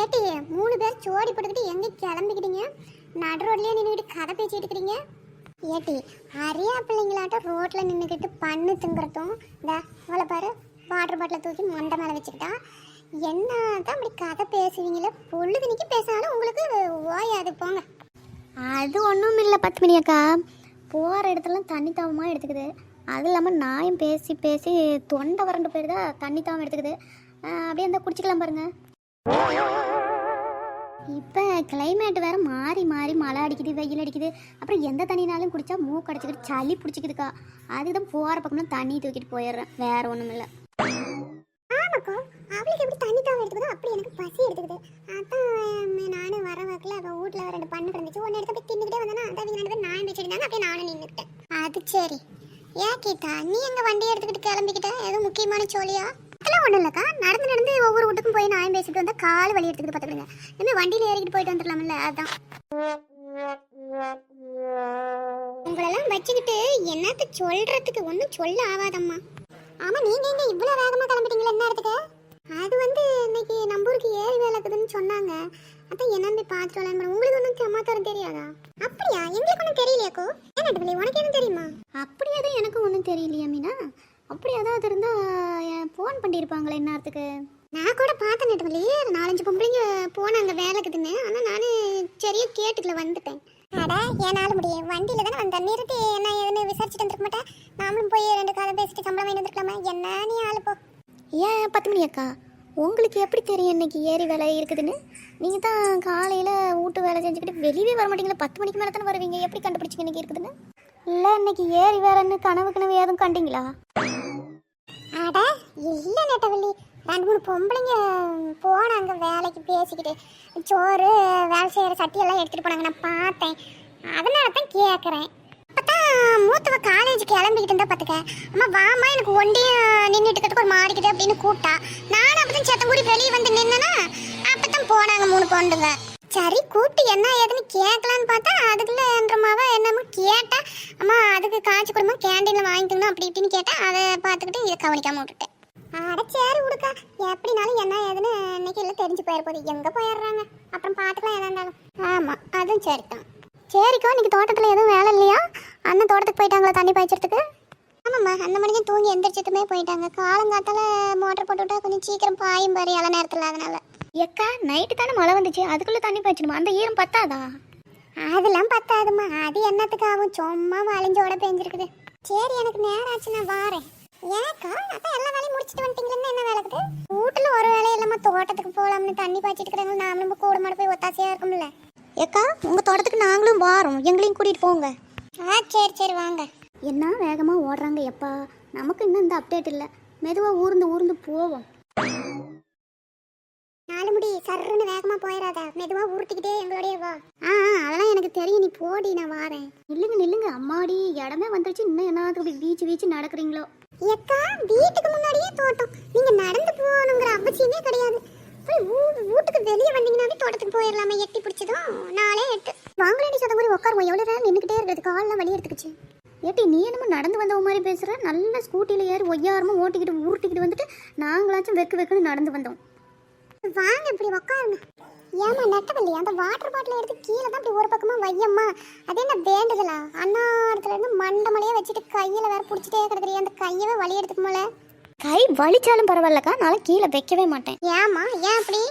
ஏட்டி 3 பேர் ஜோடி போட்டுக்கிட்டு எங்க கிளம்பிக்கிட்டீங்க? நடு ரோட்லயே நின்றுக்கிட்டு கதை பேசிட்டு இருக்கிறீங்க. ஏட்டி அரியா பிள்ளைங்களாட்டம் ரோட்ல நின்றுக்கிட்டு பண்ணு திங்குறதும் இந்த அவளை பாரு வாட்டர் பாட்டிலை தூக்கி மண்டை மேலே வச்சுக்கிட்டா என்ன தான் அப்படி கதை பேசுவீங்களே? பொழுதுனிக்கு பேசினாலும் உங்களுக்கு ஓயாது போங்க. அது ஒன்றும் இல்லை பத்மினி அக்கா, போகிற இடத்துலாம் தண்ணி தாவமாக எடுத்துக்குது. அது இல்லாமல் நாயும் பேசி பேசி தொண்டை வறண்டு போயிருதா, தண்ணி தாவம் எடுத்துக்குது. அப்படியே இருந்தால் குடிச்சிக்கலாம் பாருங்க. இப்போ கிளைமேட் வேறு மாறி மாறி மழை அடிக்குது, வெயில் அடிக்குது. அப்புறம் எந்த தண்ணினாலும் குடித்தா மூக்கு அடிச்சுக்கிட்டு சளி பிடிச்சிக்குதுக்கா. அதுக்கு தான் போகிற பக்கம்லாம் தண்ணி தூக்கிட்டு போயிடுறேன், வேறு ஒன்றும் இல்லை. ஆமாக்கா, அவளுக்கு எப்படி தண்ணி தாவம் எடுத்துக்குதோ அப்படி எனக்கு பசி எடுத்துக்குது. அதான் நானும் வர வாக்கில் அவள் வீட்டில் 2 பண்ணு கிடந்துச்சு. ஒன்று எடுத்து போய் தின்னுக்கிட்டே வந்தேன்னா அதான் அவங்க 2 பேரும் நாயம் வச்சுருந்தாங்க. அப்படியே நானும் நின்றுக்கிட்டேன். அது சரி. ஏன் கீதா நீ எங்கள் வண்டியை எடுத்துக்கிட்டு கிளம்பிக்கிட்ட? எதுவும் முக்கியமான சோழியா? அதெல்லாம் ஒன்றும் இல்லைக்கா, நடந்து நடந்து ஒவ்வொரு வீட்டுக்கும் போய் நாயம் பேசிட்டு வந்தால் கால் வலி எடுத்துக்கிட்டு பார்த்துக்கிடுங்க. இனிமேல் வண்டியில் ஏறிக்கிட்டு போயிட்டு வந்துடலாம்ல, அதுதான். உங்களெல்லாம் வச்சுக்கிட்டு என்னத்த சொல்கிறதுக்கு ஒன்றும் சொல்ல ஆகாதம்மா. ஆமாம், நீங்கள் எங்கே இவ்வளோ வேகமாக கிளம்பிட்டீங்களா? என்ன இடத்துக்கு? அது இன்னைக்கு நம்பூருக்கு ஏறி வேலைக்குதுன்னு சொன்னாங்க. அதான் என்னன்னு போய் பார்த்துட்டு வரலாம். உங்களுக்கு ஒன்றும் சமாச்சாரம் தெரியாதா? அப்படியா? எங்களுக்கு ஒன்றும் தெரியலையாக்கோ. ஏன் நடுவில் உனக்கு எதுவும் தெரியுமா? அப்படியே தான் எனக்கு ஒன்றும் தெரியலையா மீனா. அப்படி ஏதாவது இருந்தால் ஃபோன் பண்ணியிருப்பாங்களே இந்நேரத்துக்கு. நான் கூட பார்த்தேன் நடுவில் 4-5 பொம்பளைங்க போனாங்க வேலைக்குதுன்னு. ஆனால் நான் சரியா கேட்டுக்கல வந்துட்டேன். அடா ஏனாலும் முடியும், வண்டியில் தானே வந்த நிறுத்தி என்ன ஏதுன்னு விசாரிச்சுட்டு வந்துருக்க மாட்டேன். நாமளும் போய் 2 கதை பேசிட்டு சம்பளம் வாங்கி வந்துருக்கலாமா? என்ன நீ ஆளு போ. ஏன் பத்மினி அக்கா, உங்களுக்கு எப்படி தெரியும் இன்னைக்கு ஏரி வேலை இருக்குதுன்னு? நீங்கள் தான் காலையில் வீட்டு வேலை செஞ்சுக்கிட்டு வெளியே வர மாட்டீங்களா? 10 மணிக்கு மேலே தானே வருவீங்க. எப்படி கண்டுபிடிச்சிங்க இன்னைக்கு இருக்குதுன்னு? இல்லை இன்னைக்கு ஏரி வேலைன்னு கனவு எதுவும் கண்டிங்களா? அட இல்லை நெட்டவள்ளி, 2-3 பொம்பளைங்க போனாங்க வேலைக்கு பேசிக்கிட்டு. சோறு வேலை செய்கிற சட்டியெல்லாம் எடுத்துகிட்டு போனாங்க, நான் பார்த்தேன். அதனால தான் கேட்குறேன். அப்போதான் மூத்தவ காலேஜ் கிளம்பிக்கிட்டு இருந்தா பார்த்துக்க. அம்மா வாமா எனக்கு ஒண்டியும் நின்றுட்டுக்கிட்டு ஒரு மாடிக்கிட்டு அப்படின்னு கூப்பிட்டா. நானும் அப்போ தான் சத்தங்கூடி வெளியே வந்து நின்னேன்னா அப்போ தான் போனாங்க 3 பொண்ணுங்க. சரி கூப்பிட்டு என்ன ஏதுன்னு கேட்கலான்னு பார்த்தா அதுக்குள்ளேன்றமாவ என்னமோ கேட்டா. அம்மா அதுக்கு காய்ச்சி கொடுமா கேண்டீனில் வாங்கிக்கணும் அப்படி இப்படின்னு கேட்டா. அதை பார்த்துக்கிட்டு இதை கவனிக்காமல் விட்டுட்டேன். அட சரி விடுக்கா, எப்படினாலும் என்ன ஏதுன்னு இன்னைக்கு எல்லாம் தெரிஞ்சு போயிட எங்கே போயிடுறாங்க. அப்புறம் பார்த்துக்கலாம் எதா இருந்தாலும். ஆமாம் அதுவும் சரிதான். சரிக்கா, இன்னைக்கு தோட்டத்தில் எதுவும் வேலை இல்லையா? அண்ணன் தோட்டத்துக்கு போயிட்டாங்களா தண்ணி பாய்ச்சறதுக்கு? ஆமாம்மா, அந்த மணிக்கும் தூங்கி எந்திரிச்சதுமே போயிட்டாங்க. காலங்காத்தால மோட்டர் போட்டு விட்டா கொஞ்சம் சீக்கிரம் பாயும் பாரு எல்லா நேரத்தில். அதனால எக்கா நைட்டு தானே மழை வந்துச்சு, அதுக்குள்ளே தண்ணி பாய்ச்சணுமா? அந்த ஈரம் பத்தாதா? அதெல்லாம் பத்தாதுமா, அது என்னத்துக்கு ஆகும்? சும்மா வளைஞ்சோட பெஞ்சிருக்குது. சரி எனக்கு நேரம் ஆச்சு, நான் வாரேன். ஏக்கா அதான் எல்லா வேலையும் முடிச்சுட்டு வந்துட்டீங்களேன்னு என்ன வேலை இருக்குது? வீட்டில் ஒரு வேலை இல்லாமல் தோட்டத்துக்கு போகலாம்னு தண்ணி பாய்ச்சிட்டு இருக்கிறாங்க. நாமளும் கூட மாட போய் ஒத்தாசையாக இருக்கும்ல. ஏக்கா உங்கள் தோட்டத்துக்கு நாங்களும் வாரோம், எங்களையும் கூட்டிகிட்டு போங்க. சரி சரி வாங்க. என்ன வேகமாக ஓடுறாங்க எப்பா, நமக்கு இன்னும் இந்த அப்டேட் இல்லை. மெதுவாக ஊர்ந்து போவோம். 4 முடி சர்ன்னு வேகமாக போயிடாத, மெதுவாக உருட்டிக்கிட்டே எங்களோடய வா. அதெல்லாம் எனக்கு தெரியும், நீ போடி, நான் வாரேன். நில்லுங்க அம்மாடி, இடமே வந்துருச்சு. இன்னும் என்ன அப்படி வீச்சு நடக்கிறீங்களோ? ஏக்கா வீட்டுக்கு முன்னாடியே தோட்டம், நீங்கள் நடந்து போகணுங்கிற அவசியமே கிடையாது. வீட்டுக்கு வெளியே வந்தீங்கன்னாவே தோட்டத்துக்கு போயிடலாமே. எட்டி பிடிச்சதும் 4-8 வாங்கலேடி சொந்த மாதிரி உட்காருவோம். எவ்வளோ நேரம் நின்றுக்கிட்டே இருக்கிறது, காலெலாம் வலி எடுத்துக்கிச்சு. ஏட்டி நீ என்னமோ நடந்து வந்த மாதிரி பேசுகிற? நல்ல ஸ்கூட்டியில் ஏறி ஒய்யாரமாக ஓட்டிக்கிட்டு உருட்டிக்கிட்டு வந்துட்டு நாங்களாச்சும் வெக்குன்னு நடந்து வந்தோம். வாங்க இப்படி உட்காருங்க. ஏமா நெட்டவள்ளி, அந்த வாட்டர் பாட்டில் எடுத்து கீழே தான் இப்படி ஒரு பக்கமாக வையம்மா. அது என்ன வேண்டுதலா? அன்னாரத்துல இருந்து மண்டமலையே வச்சுட்டு கையில் வேற பிடிச்சிட்டே கிடக்குறீ. அந்த கையவே வலி எடுத்துக்குமோல. கை வலிச்சாலும் பரவாயில்லக்கா, நான் கீழே வைக்கவே மாட்டேன். ஏமா ஏன் அப்படி?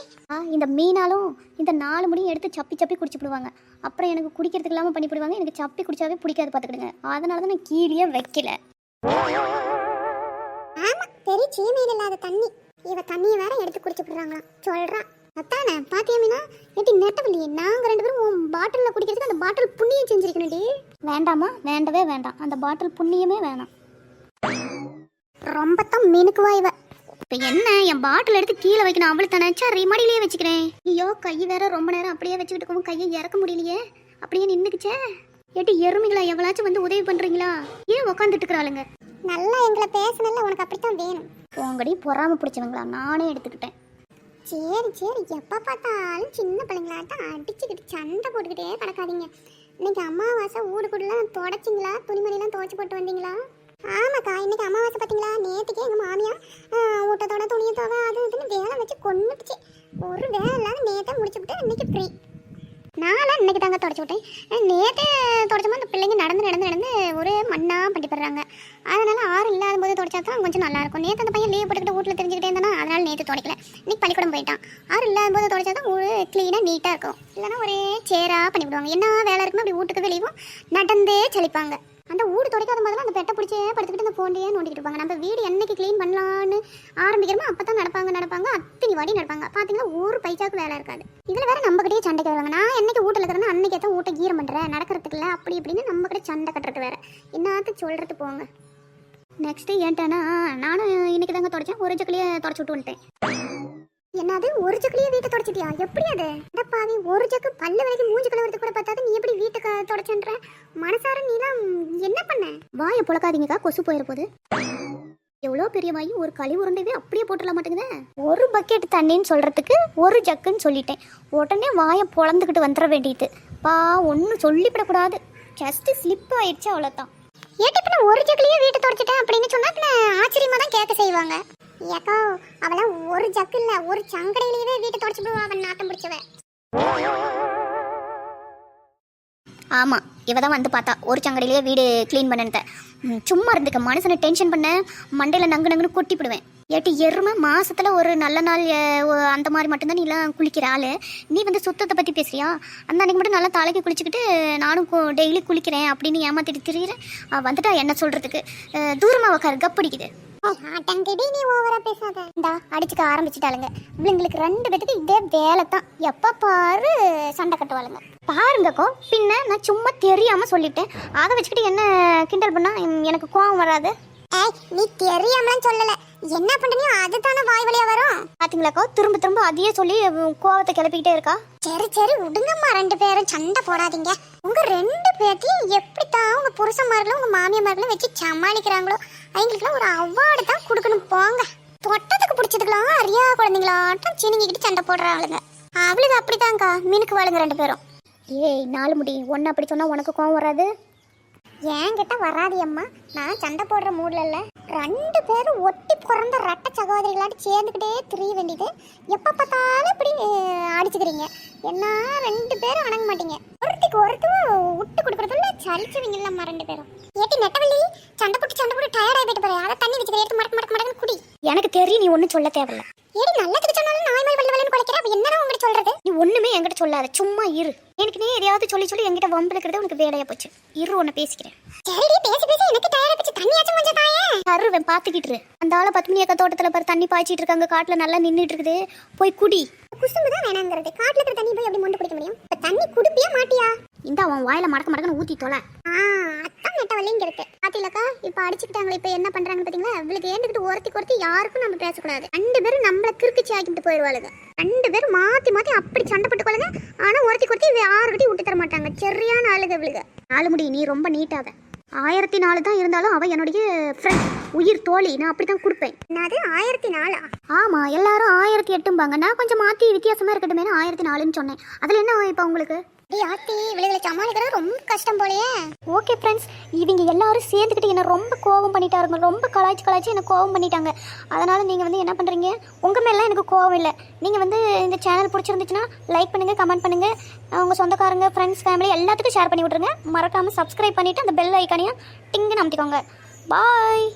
இந்த மீனாலும் இந்த 4 முடியும் எடுத்து சப்பி குடிச்சுப்பிடுவாங்க. அப்புறம் எனக்கு குடிக்கிறதுக்கு இல்லாமல் பண்ணிவிடுவாங்க. எனக்கு சப்பி குடிச்சாவே பிடிக்காது பார்த்துக்கிடுங்க. அதனால தான் நான் கீழே வைக்கல. ஆமா பெரிய சீமையில் இல்லாத தண்ணி, இவ தண்ணியை வேற எடுத்து குடிச்சுப்பிடுறாங்களாம் சொல்கிறான். அத்தானே பாத்தியா மீனா? ஏட்டி நெட்டவள்ளி, நாங்கள் 2 பேரும் பாட்டிலில் குடிக்கிறதுக்கு அந்த பாட்டில் புண்ணியம் செஞ்சிருக்கணும்டி. வேண்டாமா? வேண்டவே வேண்டாம், அந்த பாட்டில் புண்ணியமே வேணாம். ரொம்ப தான் மினுக்குவா இவ. இப்போ என்ன, என் பாட்டில் எடுத்து கீழே வைக்கணும் அவ்வளோ தானே? சரி மடியிலேயே வச்சுக்கிறேன். ஐயோ கை வேற ரொம்ப நேரம் அப்படியே வச்சுக்கிட்டு இருக்கவும் கையை இறக்க முடியலையே, அப்படியே நின்றுக்குச்சே. ஏட்டி எருமைங்களா, எவ்வளாச்சும் வந்து உதவி பண்ணுறீங்களா? ஏன் உக்காந்துட்டு இருக்கிறாளுங்க? நல்லா எங்களை பேசணும்ல, உனக்கு அப்படித்தான் வேணும். உங்கடி பொறாம பிடிச்சவங்களா? நானே எடுத்துக்கிட்டேன். சரி எப்போ பார்த்தாலும் சின்ன பிள்ளைங்களாட்டம் அடிச்சுக்கிட்டு சண்டை போட்டுக்கிட்டே கிடக்காதீங்க. இன்னைக்கு அமாவாசை, வீடு கூடலாம் தொடச்சிங்களா? துணிமணிலாம் துவைச்சி போட்டு வந்தீங்களா? ஆமாக்கா, இன்னைக்கு அமாவாசை பார்த்தீங்களா? நேற்றுக்கே எங்கள் மாமியா ஊட்டத்தோட துணியை துவை அது இதுன்னு வேலை வச்சு கொண்டுட்டுச்சு. ஒரு வேலை இல்லாத நேற்று முடிச்சுவிட்டு இன்னைக்கு ஃப்ரீ. நான்லாம் இன்னைக்கு தாங்க தொடச்சி விட்டேன். நேற்று தொடச்சோமா அந்த பிள்ளைங்க நடந்து ஒரே மண்ணாக பண்ணிப்படுறாங்க. அதனால ஆறு இல்லாத போது தொடச்சா தான் கொஞ்சம் நல்லாயிருக்கும். நேற்று அந்த பையன் லீவ் போட்டுக்கிட்டு வீட்டில் தெரிஞ்சுக்கிட்டே இருந்தானா, அதனால நேற்று துடைக்கல. இன்னைக்கு பள்ளிக்கூடம் போயிட்டான். ஆறு இல்லாத போது தொடச்சா தான் ஒரு க்ளீனாக நீட்டாக இருக்கும். இல்லைன்னா ஒரே சேராக பண்ணிவிடுவாங்க. என்ன வேலை இருக்குன்னு அப்படி வீட்டுக்கு வெளியும் நடந்தே செழிப்பாங்க. அந்த வீடு துடைக்காத போதெல்லாம் அந்த பெட்டை பிடிச்சே படுத்துக்கிட்டு அந்த ஃபோன்லேயே நோண்டிக்கிட்டு இருப்பாங்க. நம்ம வீடு என்னைக்கு க்ளீன் பண்ணலான்னு ஆரம்பிக்கிறோமோ அப்போ தான் நடப்பாங்க அத்தனை வாடி நடப்பாங்க. பார்த்தீங்கன்னா ஒரு பைசாவுக்கு வேலை இருக்காது. இதில் வேற நம்மகிட்டயே சண்டை வருவாங்க. நான் என்னைக்கு வீட்டில் இருக்கிறேன்னா அன்னைக்கு தான் வீட்டை கீரம் பண்ணுறேன், நடக்கிறதுக்கு இல்லை அப்படி இப்படின்னு நம்ம கிட்ட சண்டை கட்டுறது வேற. என்னத்த சொல்கிறது போங்க. நெக்ஸ்ட்டு ஏன்ட்டானா நானும் இன்னைக்கு தாங்க தொடச்சேன். ஒரு ஜக்கிலேயே தொடச்சி விட்டு வந்துட்டேன். என்னது ஒரு ஜக்கிலேயே வீட்டை தொடச்சிட்டியா? எப்படி அது? பாவி, ஒரு ஜக்கு பல்லு வரைக்கும் மூஞ்சி கழுவுறது கூட பார்த்தாது நீ எப்படி வீட்டுக்கு தொடச்சுன்ற? மனசார நீலாம் என்ன பண்ண? வாயை புழக்காதீங்கக்கா, கொசு போயிட போகுது. எவ்வளோ பெரிய வாயி, ஒரு களி உருண்டைவே அப்படியே போட்டுடலாம் மாட்டேங்குதே. ஒரு பக்கெட் தண்ணின்னு சொல்கிறதுக்கு ஒரு ஜக்குன்னு சொல்லிட்டேன். உடனே வாயை பொழந்துக்கிட்டு வந்துட வேண்டியது. பா, ஒன்றும் சொல்லிவிடக்கூடாது. ஜஸ்ட்டு ஸ்லிப் ஆயிடுச்சு, அவ்வளோதான். ஏட்டி இப்போ நான் ஒரு ஜக்கிலேயே வீட்டை தொடச்சிட்டேன் அப்படின்னு சொன்னா ஆச்சரியமாக தான் கேட்க செய்வாங்க. ஏக்கா அவளை ஒரு ஜக்கு இல்லை ஒரு சங்கடையிலேயே வீட்டை தொடச்சி விடுவா. அவன் நாட்டம் பிடிச்சவ. ஆமாம், இவ தான் வந்து பார்த்தா ஒரு சங்கடையிலேயே வீடு க்ளீன் பண்ணிட்டேன். சும்மா இருந்துக்க, மனுஷனை டென்ஷன் பண்ண மண்டையில் நங்குன்னு கொட்டிவிடுவேன். ஏட்டி எருமை, மாதத்தில் ஒரு நல்ல நாள் அந்த மாதிரி மட்டும்தான் நீலாம் குளிக்கிற ஆள். நீ வந்து சுத்தத்தை பற்றி பேசுறியா? அந்த அன்றைக்கி மட்டும் நல்லா தலைக்கு குளிச்சுக்கிட்டு நானும் டெய்லி குளிக்கிறேன் அப்படின்னு ஏமாத்திட்டு திரியிறேன். வந்துட்டா என்ன சொல்கிறதுக்கு, தூரமாக உக்காரு, கப்படிக்குது. நீ ஓவரா பேசாத. இந்தா அடிச்சுக்க ஆரம்பிச்சுட்டாளுங்க. இவங்களுக்கு 2 பேத்துக்கு இதே வேலை தான். எப்போ பாரு சண்டை கட்டுவாளுங்க. பாருங்கக்கோ, பின்ன நான் சும்மா தெரியாமல் சொல்லிட்டேன். அதை வச்சுக்கிட்டு என்ன கிண்டல் பண்ணா எனக்கு கோவம் வராது. ஏய், நீ தெரியாமலாம் சொல்லல. என்ன பண்றீங்க அதுதானே வாய் வழியா வரும். பாத்தீங்களாக்கோ, திரும்ப அதையே சொல்லி கோவத்தை கிளப்பிக்கிட்டே இருக்கா. சரி விடுங்கம்மா, 2 பேரும் சண்டை போடாதீங்க. உங்க 2 பேர்த்தையும் எப்படித்தான் உங்க புருஷன்மார்களும் உங்க மாமியார்களும் வச்சு சமாளிக்கிறாங்களோ அவங்களுக்குலாம் ஒரு அவார்டு தான் கொடுக்கணும் போங்க. தொட்டத்துக்கு பிடிச்சதுக்கெல்லாம் அறியா குழந்தைங்களாட்டம் சினிங்கிக்கிட்டு சண்டை போடுறாளுங்க. அவளுக்கு அப்படித்தாங்க்கா மினுக்கு வாழுங்க 2 பேரும். ஏய், 4 முடி, ஒன்று அப்படி சொன்னா உனக்கு கோவம் வராது? என்கிட்ட வராது அம்மா. நான் சண்டை போடுற மூட்ல இல்ல. 2 பேரும் ஒட்டி பிறந்த ரெட்டை சகோதரிகளாட்டு சேர்ந்துக்கிட்டே திரிய வேண்டியது. எப்போ பார்த்தாலும் இப்படி அடிச்சுக்கிறீங்க. என்ன 2 பேரும் அணங்க மாட்டீங்க. ஒருத்திக்கு ஒருத்தர் விட்டு கொடுக்குறதுல சலிச்சுவீங்கல்லம்மா 2 பேரும். ஏட்டி நெட்டவள்ளி, சண்டை போட்டு டயர்டாகி போயிட்டு போறேன். அதை தண்ணி வச்சுக்கிற எடுத்து மடக்கு குடி. எனக்கு தெரியும், நீ ஒன்றும் சொல்ல தேவையில்ல. ஏடி நல்லதுக்கு சொன்னாலும் நாய் மாதிரி வள்ளி குலைக்கிற. அப்ப என்னதான் உங்ககிட்ட சொல்றது? நீ ஒன்றுமே என்கிட்ட சொல்லாத, சும்மா இரு. எனக்கு நீ எதையாவது சொல்லி என்கிட்ட வம்பிழுக்கிறது உனக்கு வேலையா போச்சு. இரு, ஒன்று பேசிக்கிறேன். சரிடி, பேசி எனக்கு டயர்டா போச்சு. தண்ணியாச்சும் கொஞ்சம் தாயே. அருவன் பார்த்துக்கிட்டு அந்த ஆளை 10 மணி அக்கா தோட்டத்தில் பாரு, தண்ணி பாய்ச்சிட்டு இருக்காங்க. காட்டில் நல்லா நின்றுட்டு இருக்குது. போய் குடி. குசும்பு தான் வேணாங்கிறது. காட்டில் இருக்கிற தண்ணி போய் அப்படி மொண்டு குடிக்க முடியும்? இப்போ தண்ணி குடிப்பியா மாட்டியா? இந்த அவன் வாயில மடக்கன்னு ஊற்றி தொலை. அத்தான் நெட்டவள்ளிங்கிறது. பாத்தீங்களா, இப்போ அடிச்சுக்கிட்டாங்களே. இப்போ என்ன பண்றாங்கன்னு பாத்தீங்களா? இவளுக்கு ஏந்துக்கிட்டு ஒருத்தி யாருக்கும் நம்ம பேசக்கூடாது. 2 பேரும் நம்மள கிறுக்கிச்சு ஆக்கிட்டு போயிடுவாளுங்க. 2 பேரும் மாத்தி அப்படி சண்டை போட்டுக்கொள்ளுங்க. ஆனா ஒருத்தி யாருக்கிட்டையும் விட்டு தர மாட்டாங்க. சரியான ஆளுங்க இவளுங்க. 4 முடி, நீ ரொம்ப நீட்டாத. 1004 தான் இருந்தாலும் அவ என்னுடைய ஃப்ரெண்ட், உயிர் தோழி. நான் அப்படித்தான் கொடுப்பேன். அது 1004? ஆமா, எல்லாரும் 1008பாங்க. நான் கொஞ்சம் மாத்தி வித்தியாசமா இருக்கட்டுமே 1004ன்னு சொன்னேன். அதுல என்ன இப்போ உங்களுக்கு? ஆத்தி, இவளுகளை சமாளிக்கிறது ரொம்ப கஷ்டம் போலயே. ஓகே ஃப்ரெண்ட்ஸ், இவங்க எல்லாரும் சேர்ந்துக்கிட்டு என்ன ரொம்ப கோவம் பண்ணிட்டாருங்க. ரொம்ப கலாய்ச்சி என்ன கோவம் பண்ணிட்டாங்க. அதனால் நீங்கள் வந்து என்ன பண்ணுறீங்க, உங்கள் மேலாம் எனக்கு கோவம் இல்லை. நீங்கள் வந்து இந்த சேனல் பிடிச்சிருந்துச்சுன்னா லைக் பண்ணுங்கள், கமெண்ட் பண்ணுங்கள். உங்கள் சொந்தக்காரங்க, ஃப்ரெண்ட்ஸ், ஃபேமிலி எல்லாத்துக்கும் ஷேர் பண்ணி விட்ருங்க. மறக்காமல் சப்ஸ்கிரைப் பண்ணிவிட்டு அந்த பெல் ஐக்கானையும் டிங்குன்னு அமுத்திக்கோங்க. பாய்.